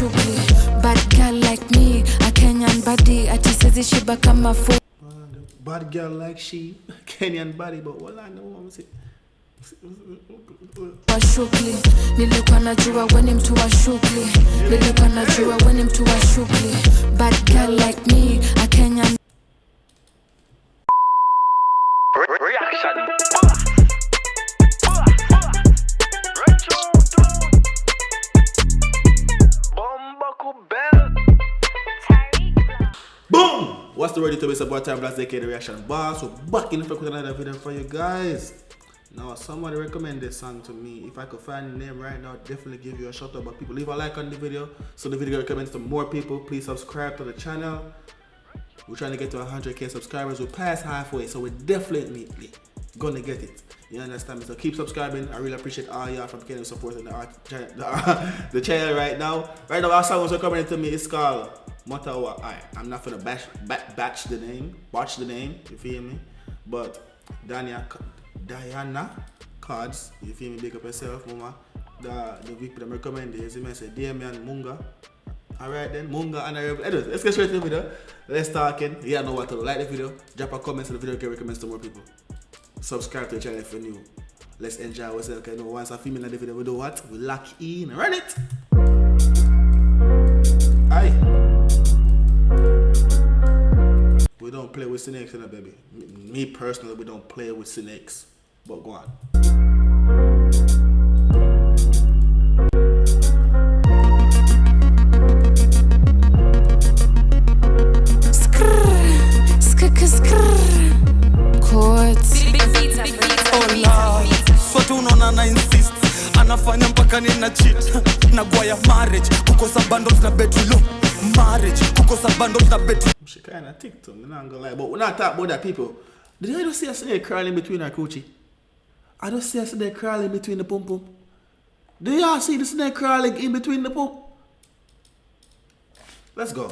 shughli. Bad girl like me, a Kenyan body, ati sizi shiba kama fu. Bad girl like she, Kenyan body, but what I know I'm saying. Wa shughli, nilikuwa najua we ni mtu wa shughli. Nilikuwa najua we ni mtu wa shughli. Bad girl like me, a Kenyan. Reaction. Boom! What's the ready to be about time? That's the reaction bar. So back in effect with another video for you guys. Now somebody recommend this song to me. If I could find the name right now, I'd definitely give you a shout out. But people, leave a like on the video so the video recommends to more people. Please subscribe to the channel. We're trying to get to 100k subscribers. We're past halfway, so we're definitely gonna get it. You understand me? So keep subscribing. I really appreciate all y'all from getting supporting the channel right now. Right now, our song was recommended to me. It's called Motawa. I'm not gonna botch the name. You feel me? But Dyana 𝐑𝐂𝐓𝐈𝐎𝐍. You feel me? Big up yourself, mama. The week that I recommend is you say Jamaican munga. Alright then, munga and anyways, let's get straight to the video. Let's talking. You know what to do. Like the video, drop a comment so the video can recommend to more people. Subscribe to the channel if you're new. Let's enjoy ourselves. Okay, once I film in the video, we do what? We lock in and run it. Aye. We don't play with snakes, baby. Me personally, we don't play with snakes. But go on. Na insist anafanya mpaka nina cheat na gwaya marriage kukosa bundles na bedroom marriage kukosa bundles na bedroom. She kind of TikTok, I'm not gonna lie, but we're not talking about that, people. Did you just see a snake crawling between her coochie? I just see a snake crawling between the pum pum. Do y'all see the snake crawling in between the pum? Let's go.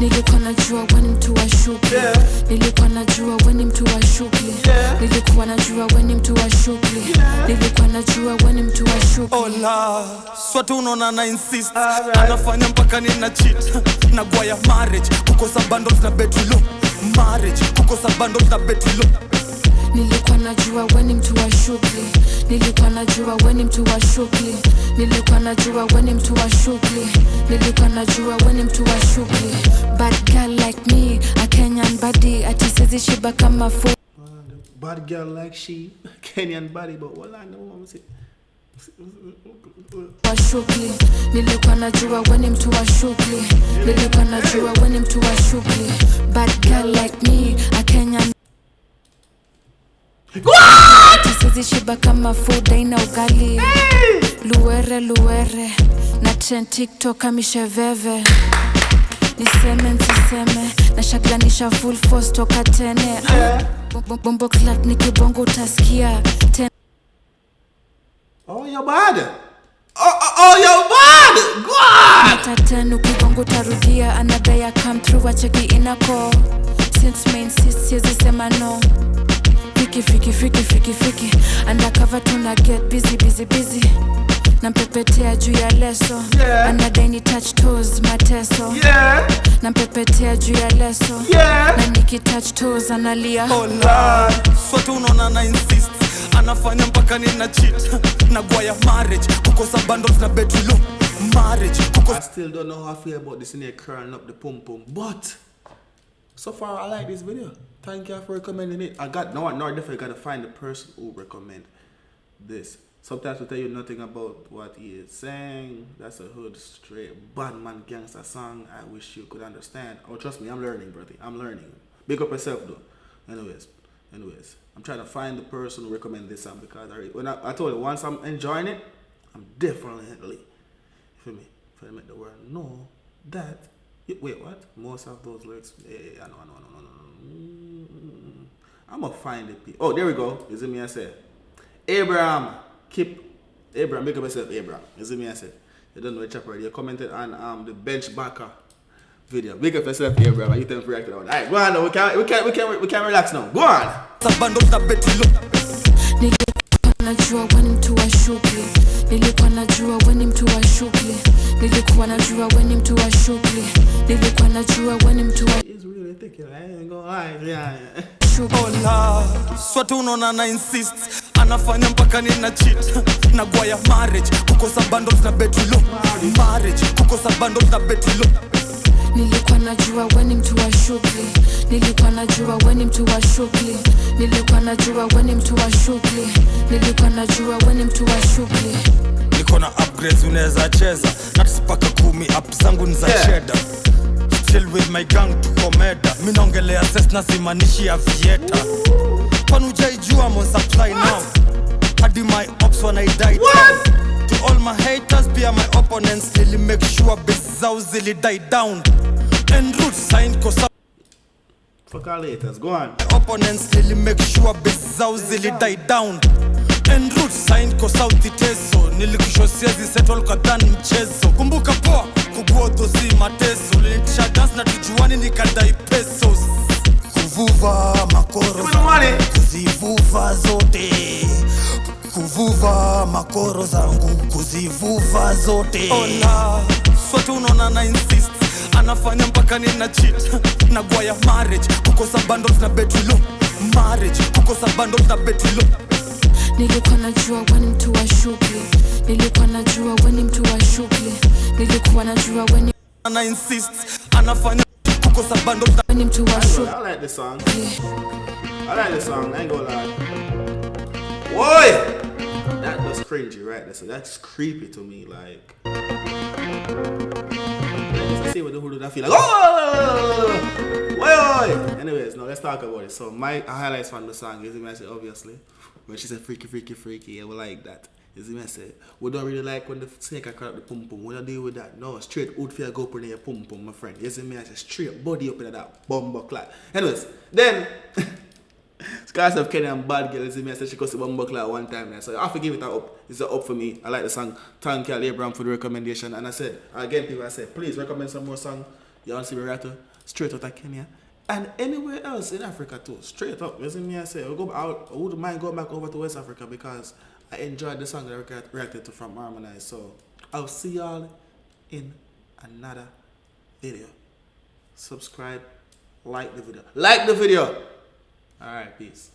Nilikuwa najua we ni mtu wa shughli. Nilikuwa najua we ni mtu wa shughli. Nilikuwa najua we ni mtu wa shughli. Nilikuwa najua we ni mtu wa shughli. Ola, swatu unaona na insist anafanya mpaka nina cheat na gwaya marriage kukosa bundles na bedroom marriage kukosa bundles na bedroom. Nilikuwa najua we ni mtu wa shughli. Nilikuwa najua we ni mtu wa shughli. Nilikuwa najua we ni mtu wa shughli. Nilikuwa najua we ni mtu wa shughli. Bad girl like me, a Kenyan body, ati sizi shiba kama fu. Bad girl like she, Kenyan body, but what I know I'm saying. Wa shughli. Nilikuwa najua we ni mtu wa shughli. Nilikuwa najua we ni mtu wa shughli. Bad girl like me, a Kenyan. Ati sizi shiba kama food ina ugali. Luere na trend TikTok amisheveve. Niseme nsiseme na shaglanisha full force toka tene. Bombo clat nikibongo utasikia ten. Oh, you're bad. Oh, you're bad. Go on. Taten ukibongo tarudia another ya come through wacheki inako. Since main sis siezi sema no. Fiki undercover tuna get busy nampepetea juu ya leso anadai touch toes mateso nampepetea juu ya leso na niki touch toes analia. Ola, swatu unaona na insist anafanya mpaka nina cheat na gwaya marriage kukosa bundles na bedroom marriage kukosa. I still don't know how I feel about this snake crawling up the pum pum, but so far I like this video. Thank you for recommending it. I definitely gotta find the person who recommend this. Sometimes we tell you nothing about what he is saying. That's a hood straight bad man gangster song. I wish you could understand. Oh, trust me, I'm learning, brother. I'm learning. Big up yourself though. Anyways, I'm trying to find the person who recommend this song because I told you once I'm enjoying it, I'm definitely, you feel me? If I make the word no, that. Wait, what? Most of those lyrics. Yeah, no. I'm gonna find it. Oh, there we go. Is it me? I said, Abraham, big up yourself, Abraham. Is it me? I said, you don't know the chapter. You commented on the bench backer video. Big up yourself, Abraham. You tell me to react to that. Alright, go on now. We can relax now. Go on. Nilikuwa najua we ni mtu wa shughli. Nilikuwa najua we ni mtu wa shughli. nilikuwa najua we ni mtu wa shughli, nilikuwa najua we ni mtu wa He's really thinking, I ain't gonna lie, yeah. shughli. Ola, swati unaona na insist, anafanya mpaka nina cheat. Nagwaya marriage, kukosa bundles na betulo. Marriage, kukosa bundles na betulo. Nilikuwa najua we ni mtu wa shughli, nilikuwa najua we ni mtu wa shughli, nilikuwa najua we ni mtu wa shughli, nilikuwa najua we ni mtu wa shughli. Niko na upgrades unaweza cheza, natipaka 10 up zangu ni za cheddar. Still with my gang to komeda, mimi naongelea ses na simanishi ya vieta. Panujaijua I'm on supply now, hadi my ops when I die down. To all my haters, pia my opponents, nili make sure biz zao zili die down. En route sign kosa Fuck all haters, go on. my opponents, nili make sure biz zao zili die down. En route sign ko sauti teso, nilikushosia zisettle kadhani mchezo. Kumbuka poa, kuguodo si mateso, nilitisha dance na tujuani nikadai pesos. Kuvuva makoro zangu, kuzivuva zote. Kuvuva makoro zangu, kuzivuva zote. Ola, swati unaona na insist, anafanya mpaka nina cheat. Nagwaya marriage, kukosa bundles na betulo. Marriage, kukosa bundles na betulo. Nilikuwa najua we ni mtu wa shughli, nilikuwa najua we ni mtu wa shughli, nilikuwa najua we ni Ana insist, anafanya kukosa bundles na we ni mtu wa shughli. I like this song. I like this song, I ain't gonna lie. Boy! That was cringy, right? That's creepy to me, like. Let's see what the hood I feel like. Oh! Boy! Anyways, now let's talk about it. So my highlights from the song is the message, obviously. When she said freaky, freaky, freaky, yeah, we like that. Is the message. We don't really like when the snake I crack the pum pum. We don't deal with that. No, straight out for go up in your pum pum, my friend. You see me? I say straight body up in that bumbo clock. Anyways, then Scars of Kenny and Bad Girl, you see me? I said she goes to bumbo clock one time now. So I have to give it a up. It's a up for me. I like the song. Thank you, 𝐸 for the recommendation. And I said, again, people, I said, please recommend some more songs. You want to see me right straight out of Kenya. And anywhere else in Africa too, straight up. You see me? I say, I wouldn't mind going back over to West Africa because I enjoyed the song that I reacted to from Harmonize. So I'll see y'all in another video. Subscribe, like the video. Like the video! Alright, peace.